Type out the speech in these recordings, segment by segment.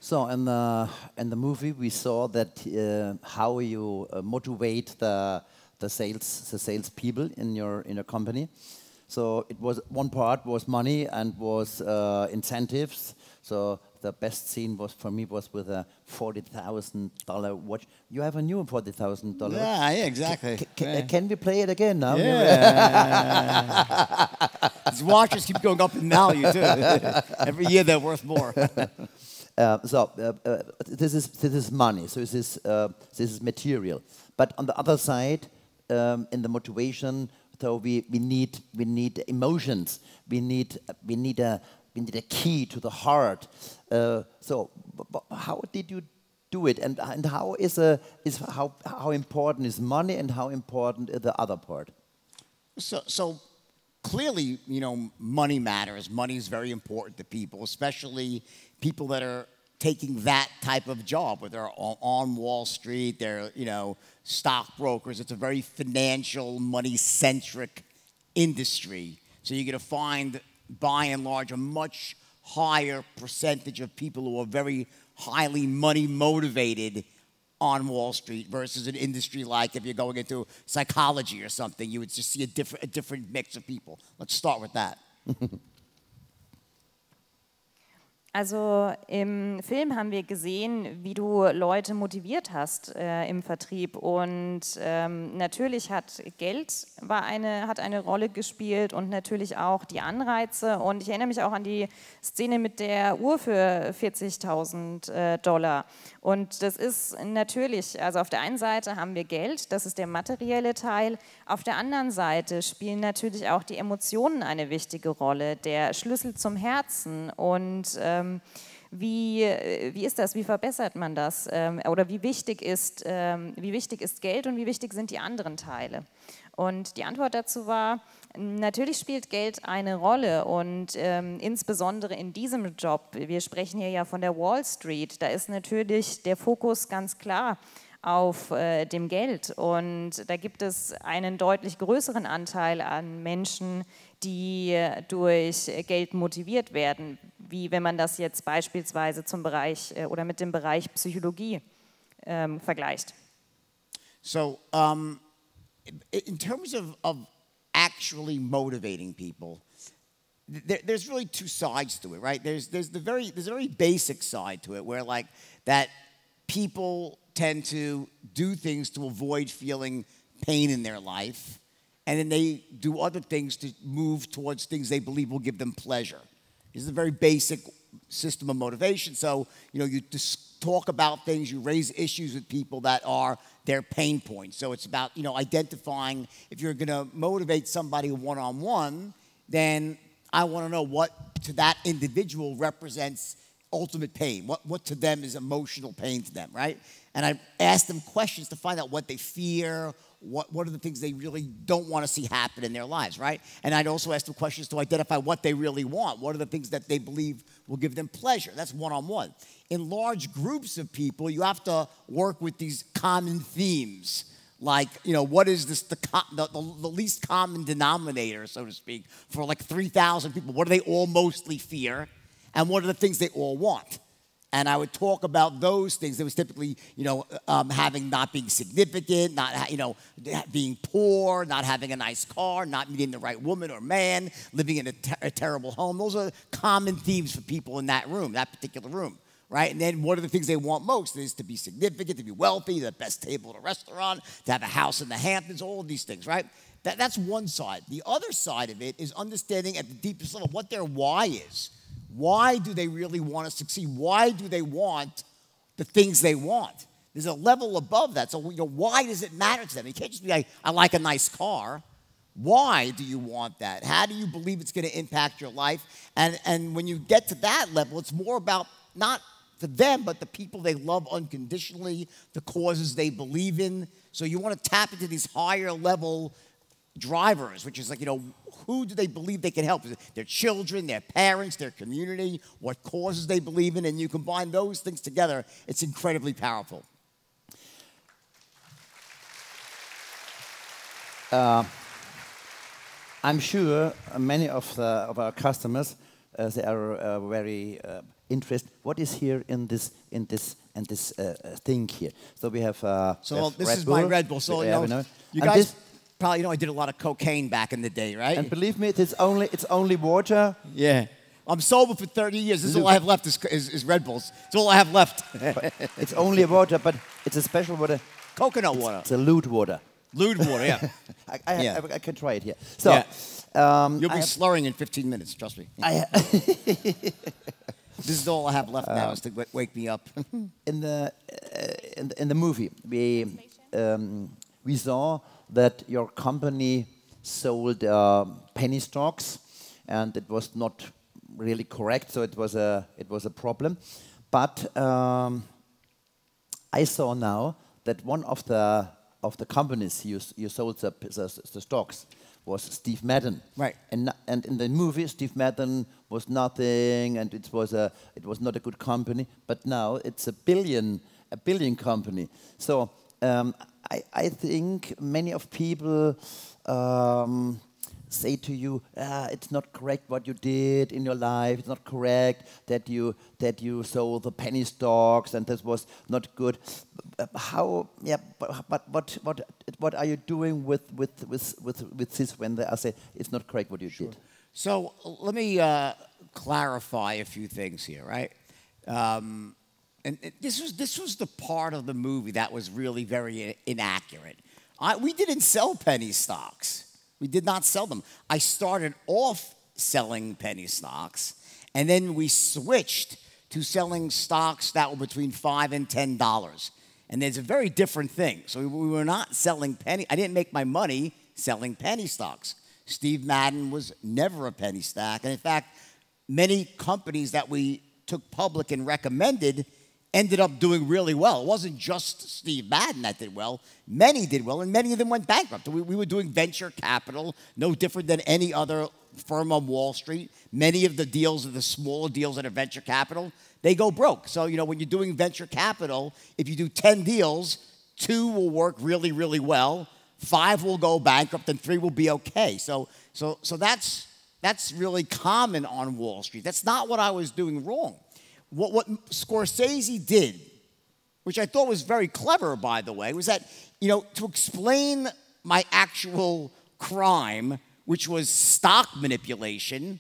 So in the movie, we saw that how you motivate the sales people in your company. So it was one part was money and was incentives. So the best scene was for me was with a $40,000 watch. You have a new $40,000. Yeah, exactly. Can we play it again now? Yeah. These watches keep going up in value too. Every year they're worth more. This is money. So this is material. But on the other side, in the motivation, so we need emotions. We need a key to the heart. So how did you do it, and how important is money, and how important is the other part? So clearly, money matters. Money is very important to people, especially people that are taking that type of job, where they're on Wall Street, they're stockbrokers. It's a very financial, money-centric industry. So you're going to find, by and large, a much higher percentage of people who are very highly money-motivated on Wall Street versus an industry like if you're going into psychology or something, you would just see a different mix of people. Let's start with that. Also im Film haben wir gesehen, wie du Leute motiviert hast im Vertrieb, und natürlich hat Geld hat eine Rolle gespielt und natürlich auch die Anreize, und ich erinnere mich auch an die Szene mit der Uhr für $40.000, und das ist natürlich, also auf der einen Seite haben wir Geld, das ist der materielle Teil, auf der anderen Seite spielen natürlich auch die Emotionen eine wichtige Rolle, der Schlüssel zum Herzen. Und wie ist das? Wie verbessert man das? Oder wie wichtig ist Geld und wie wichtig sind die anderen Teile? Und die Antwort dazu war, natürlich spielt Geld eine Rolle, und insbesondere in diesem Job, wir sprechen hier ja von der Wall Street, da ist natürlich der Fokus ganz klar auf dem Geld, und da gibt es einen deutlich größeren Anteil an Menschen, die durch Geld motiviert werden, wie wenn man das jetzt beispielsweise zum Bereich oder mit dem Bereich Psychologie vergleicht. So, in terms of actually motivating people, there's really two sides to it, right? There's a very basic side to it, where like that people tend to do things to avoid feeling pain in their life, and then they do other things to move towards things they believe will give them pleasure. This is a very basic system of motivation. So, you just talk about things, you raise issues with people that are their pain points. So it's about, identifying, if you're going to motivate somebody one-on-one, then I want to know what to that individual represents ultimate pain. What to them is emotional pain to them, right? And I ask them questions to find out what they fear, what are the things they really don't want to see happen in their lives, right? And I'd also ask them questions to identify what they really want. What are the things that they believe will give them pleasure? That's one-on-one. In large groups of people, you have to work with these common themes. Like, what is this, the least common denominator, so to speak, for like 3,000 people? What do they all mostly fear? And what are the things they all want? And I would talk about those things. It was typically, not being significant, not, being poor, not having a nice car, not meeting the right woman or man, living in a terrible home. Those are common themes for people in that room, that particular room, right? And then what are the things they want most? It is to be significant, to be wealthy, the best table at a restaurant, to have a house in the Hamptons, all of these things, right? That's one side. The other side of it is understanding at the deepest level what their why is. Why do they really want to succeed? Why do they want the things they want? There's a level above that. So, why does it matter to them? You can't just be like, I like a nice car. Why do you want that? How do you believe it's going to impact your life? And when you get to that level, it's more about not for them, but the people they love unconditionally, the causes they believe in. So you want to tap into these higher level drivers, which is like, who do they believe they can help? Their children, their parents, their community, what causes they believe in, and you combine those things together, it's incredibly powerful. I'm sure many of our customers, they are very interest. What is here in this thing here? So we have. So this Red is Bull. my Red Bull. So Yeah, you and guys probably know I did a lot of cocaine back in the day, right? and believe me, it's only water. Yeah. I'm sober for 30 years. This is all I have left is Red Bulls. It's all I have left. It's only water, but it's a special water. Coconut water. It's a lewd water. Lewd water, yeah. I can try it here. So, You'll be slurring in 15 minutes, trust me. This is all I have left now is to wake me up. in the movie, we saw that your company sold penny stocks, and it was not really correct, so it was a problem. But I saw now that one of the companies you sold the stocks was Steve Madden. Right. And in the movie, Steve Madden was nothing, and it was not a good company. But now it's a billion company. So I think many of people say to you, it's not correct what you did in your life. It's not correct that you sold the penny stocks, and this was not good. How? Yeah, but what are you doing with this when they say it's not correct what you did? So let me clarify a few things here, right? And this was the part of the movie that was really very inaccurate. We didn't sell penny stocks. We did not sell them. I started off selling penny stocks, and then we switched to selling stocks that were between $5 and $10. And there's a very different thing. So we were not selling I didn't make my money selling penny stocks. Steve Madden was never a penny stock. And in fact, many companies that we took public and recommended ended up doing really well. It wasn't just Steve Madden that did well. Many did well, and many of them went bankrupt. We were doing venture capital, no different than any other firm on Wall Street. Many of the deals are the smaller deals that are venture capital. They go broke. So, when you're doing venture capital, if you do 10 deals, 2 will work really, really well, 5 will go bankrupt, and 3 will be okay. So that's really common on Wall Street. That's not what I was doing wrong. What Scorsese did, which I thought was very clever, by the way, was that, to explain my actual crime, which was stock manipulation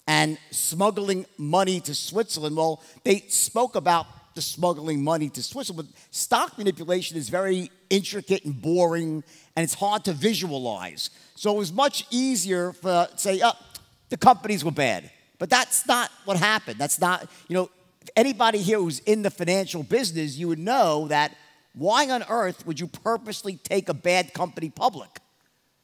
and smuggling money to Switzerland. Well, they spoke about the smuggling money to Switzerland, but stock manipulation is very intricate and boring, and it's hard to visualize. So it was much easier to say, the companies were bad. But that's not what happened. That's not, anybody here who's in the financial business, you would know that why on earth would you purposely take a bad company public?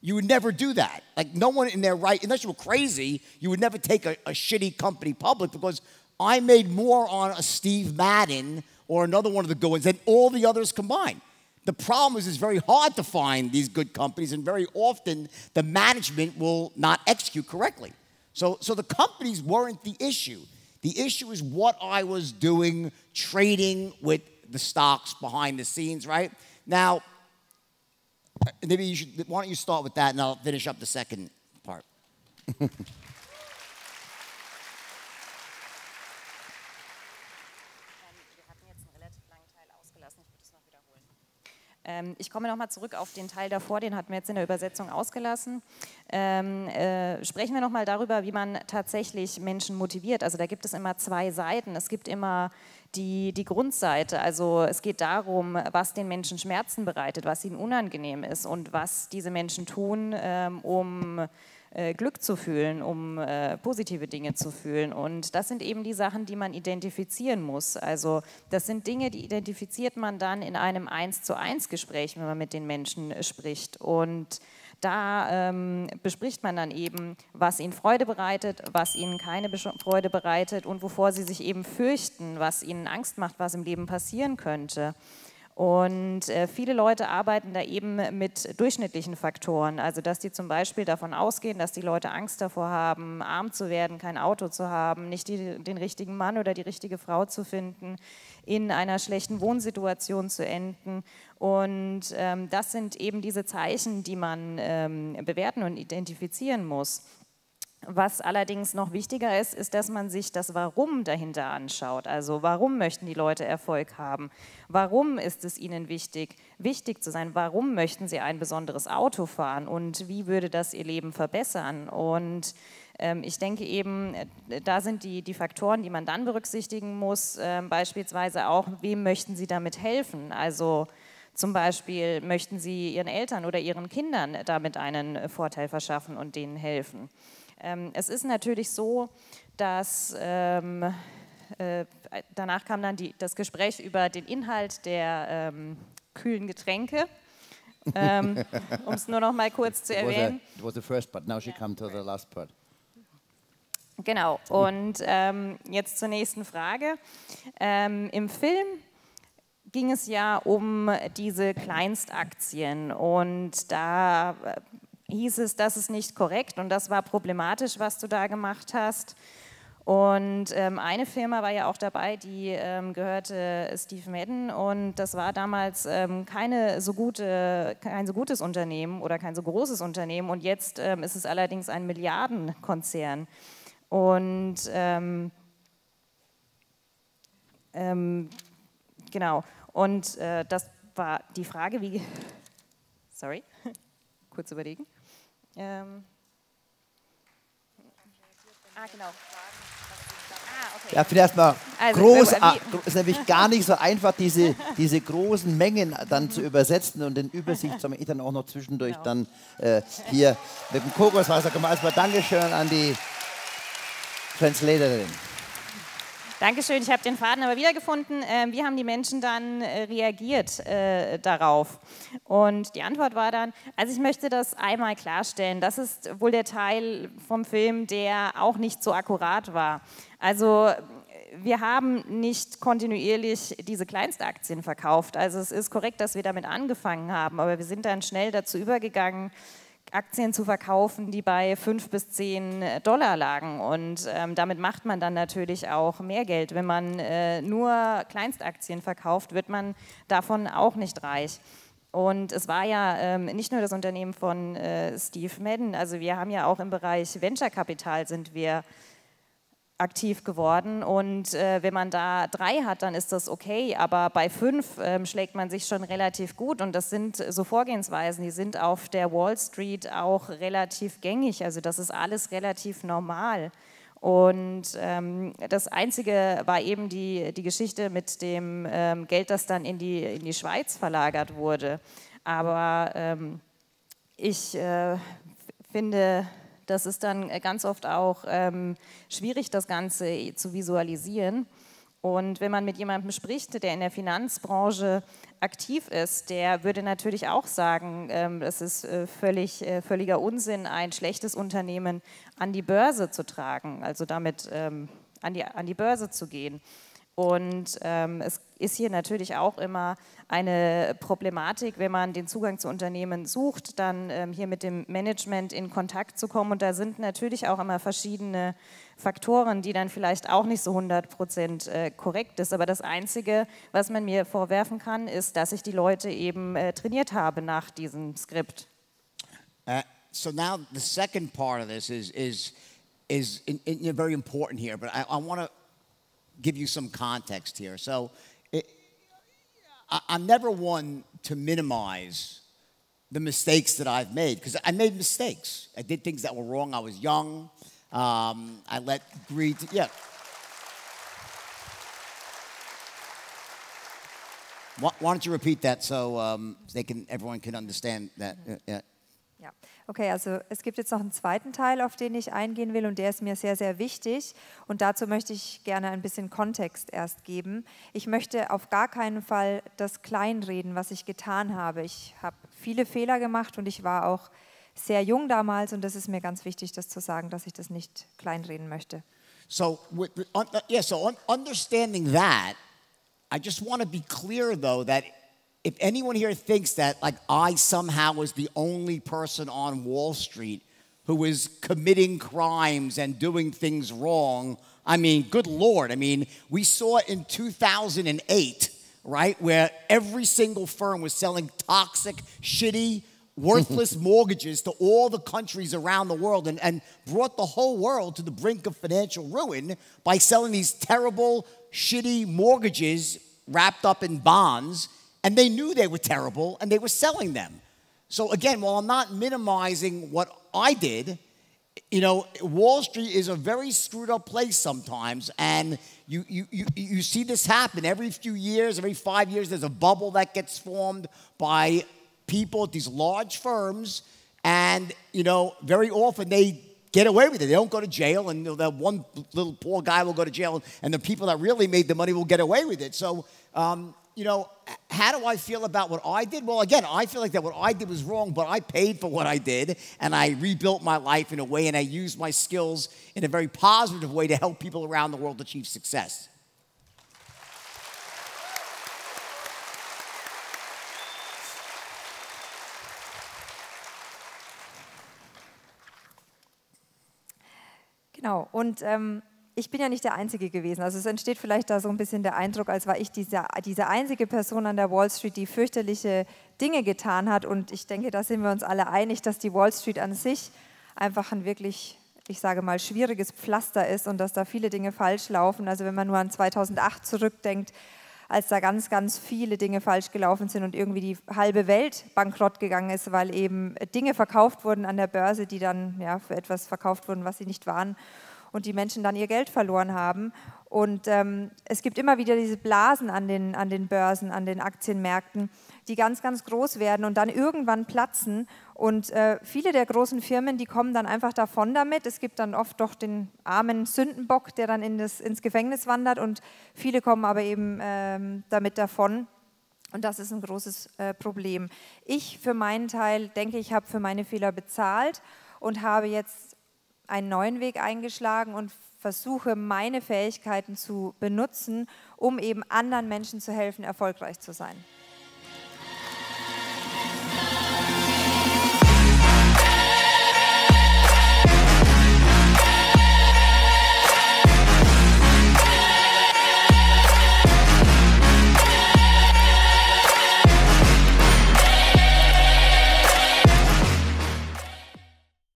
You would never do that. Like, no one in their right, unless you were crazy, you would never take a shitty company public, because I made more on a Steve Madden or another one of the good ones than all the others combined. The problem is it's very hard to find these good companies, and very often the management will not execute correctly. So the companies weren't the issue. The issue is what I was doing, trading with the stocks behind the scenes, right? Now, maybe why don't you start with that, and I'll finish up the second part. Ich komme nochmal zurück auf den Teil davor, den hatten wir jetzt in der Übersetzung ausgelassen. Sprechen wir nochmal darüber, wie man tatsächlich Menschen motiviert. Also da gibt es immer 2 Seiten. Es gibt immer die Grundseite, also es geht darum, was den Menschen Schmerzen bereitet, was ihnen unangenehm ist und was diese Menschen tun, um Glück zu fühlen, um positive Dinge zu fühlen. Und das sind eben die Sachen, die man identifizieren muss. Also das sind Dinge, die identifiziert man dann in einem 1:1 Gespräch, wenn man mit den Menschen spricht. Und da bespricht man dann eben, was ihnen Freude bereitet, was ihnen keine Freude bereitet und wovor sie sich eben fürchten, was ihnen Angst macht, was im Leben passieren könnte. Und viele Leute arbeiten da eben mit durchschnittlichen Faktoren, also dass die zum Beispiel davon ausgehen, dass die Leute Angst davor haben, arm zu werden, kein Auto zu haben, nicht den richtigen Mann oder die richtige Frau zu finden, in einer schlechten Wohnsituation zu enden. Und das sind eben diese Zeichen, die man bewerten und identifizieren muss. Was allerdings noch wichtiger ist, ist, dass man sich das Warum dahinter anschaut. Also warum möchten die Leute Erfolg haben? Warum ist es ihnen wichtig zu sein? Warum möchten sie ein besonderes Auto fahren? Und wie würde das ihr Leben verbessern? Und ich denke eben, da sind die Faktoren, die man dann berücksichtigen muss, beispielsweise auch, wem möchten sie damit helfen? Also zum Beispiel möchten sie ihren Eltern oder ihren Kindern damit einen Vorteil verschaffen und denen helfen. Es ist natürlich so, dass danach kam dann das Gespräch über den Inhalt der kühlen Getränke, um es nur noch mal kurz zu erwähnen. It was the first part, now she come to the last part. Genau, und jetzt zur nächsten Frage. Im Film ging es ja um diese Kleinstaktien und da hieß es, das ist nicht korrekt und das war problematisch, was du da gemacht hast. Und eine Firma war ja auch dabei, die gehörte Steve Madden und das war damals kein so gutes Unternehmen oder kein so großes Unternehmen und jetzt ist es allerdings ein Milliardenkonzern. Und genau, und das war die Frage, wie, sorry, kurz überlegen. Genau. Okay. Ja, vielleicht erstmal Also, es ist nämlich gar nicht so einfach, diese großen Mengen dann zu übersetzen und in Übersicht soll ich dann auch noch zwischendurch dann hier mit dem Kokoswasser kommen. Erstmal Dankeschön an die Translatorin. Dankeschön, ich habe den Faden aber wiedergefunden. Wie haben die Menschen dann reagiert darauf? Und die Antwort war dann, also ich möchte das einmal klarstellen, das ist wohl der Teil vom Film, der auch nicht so akkurat war. Also wir haben nicht kontinuierlich diese Kleinstaktien verkauft. Also es ist korrekt, dass wir damit angefangen haben, aber wir sind dann schnell dazu übergegangen, Aktien zu verkaufen, die bei 5 bis 10 Dollar lagen und damit macht man dann natürlich auch mehr Geld. Wenn man nur Kleinstaktien verkauft, wird man davon auch nicht reich. Und es war ja nicht nur das Unternehmen von Steve Madden, also wir haben ja auch im Bereich Venture-Kapital sind wir aktiv geworden und wenn man da 3 hat, dann ist das okay, aber bei 5 schlägt man sich schon relativ gut und das sind so Vorgehensweisen, die sind auf der Wall Street auch relativ gängig, also das ist alles relativ normal und das Einzige war eben die Geschichte mit dem Geld, das dann in die Schweiz verlagert wurde, aber ich finde, das ist dann ganz oft auch schwierig, das Ganze zu visualisieren. Und wenn man mit jemandem spricht, der in der Finanzbranche aktiv ist, der würde natürlich auch sagen, es ist völliger Unsinn, ein schlechtes Unternehmen an die Börse zu tragen, also damit an die Börse zu gehen. Und es ist hier natürlich auch immer eine Problematik, wenn man den Zugang zu Unternehmen sucht, dann hier mit dem Management in Kontakt zu kommen. Und da sind natürlich auch immer verschiedene Faktoren, die dann vielleicht auch nicht so 100% korrekt ist. Aber das Einzige, was man mir vorwerfen kann, ist, dass ich die Leute eben trainiert habe nach diesem Skript. So now the second part of this is very important here, but I want to give you some context here. So I'm never one to minimize the mistakes that I've made, because I made mistakes. I did things that were wrong. I was young. I let greed, yeah. Why don't you repeat that so everyone can understand that? Yeah. Ja, okay, also es gibt jetzt noch einen zweiten Teil, auf den ich eingehen will und der ist mir sehr, sehr wichtig und dazu möchte ich gerne ein bisschen Kontext erst geben. Ich möchte auf gar keinen Fall das kleinreden, was ich getan habe. Ich habe viele Fehler gemacht und ich war auch sehr jung damals und das ist mir ganz wichtig, das zu sagen, dass ich das nicht kleinreden möchte. So understanding that, I just want to be clear though that if anyone here thinks that like I somehow was the only person on Wall Street who was committing crimes and doing things wrong, I mean, good Lord. I mean, we saw in 2008, right, where every single firm was selling toxic, shitty, worthless mortgages to all the countries around the world and brought the whole world to the brink of financial ruin by selling these terrible, shitty mortgages wrapped up in bonds, and they knew they were terrible, and they were selling them. So again, while I'm not minimizing what I did, you know, Wall Street is a very screwed up place sometimes, and you see this happen every few years, every 5 years, there's a bubble that gets formed by people at these large firms, and, you know, very often they get away with it. They don't go to jail, and that one little poor guy will go to jail, and the people that really made the money will get away with it. So, you know, how do I feel about what I did? Well, again, I feel like that what I did was wrong, but I paid for what I did, and I rebuilt my life in a way, and I used my skills in a very positive way to help people around the world achieve success. Genau, und ich bin ja nicht der Einzige gewesen. Also es entsteht vielleicht da so ein bisschen der Eindruck, als war ich diese einzige Person an der Wall Street, die fürchterliche Dinge getan hat. Und ich denke, da sind wir uns alle einig, dass die Wall Street an sich einfach ein wirklich, ich sage mal, schwieriges Pflaster ist und dass da viele Dinge falsch laufen. Also wenn man nur an 2008 zurückdenkt, als da ganz, ganz viele Dinge falsch gelaufen sind und irgendwie die halbe Welt bankrott gegangen ist, weil eben Dinge verkauft wurden an der Börse, die dann ja für etwas verkauft wurden, was sie nicht waren, und die Menschen dann ihr Geld verloren haben. Und es gibt immer wieder diese Blasen an den Börsen, an den Aktienmärkten, die ganz, ganz groß werden und dann irgendwann platzen. Und viele der großen Firmen, die kommen dann einfach davon damit. Es gibt dann oft doch den armen Sündenbock, der dann ins Gefängnis wandert, und viele kommen aber eben damit davon. Und das ist ein großes Problem. Ich für meinen Teil denke, ich habe für meine Fehler bezahlt und habe jetzt einen neuen Weg eingeschlagen und versuche, meine Fähigkeiten zu benutzen, um eben anderen Menschen zu helfen, erfolgreich zu sein.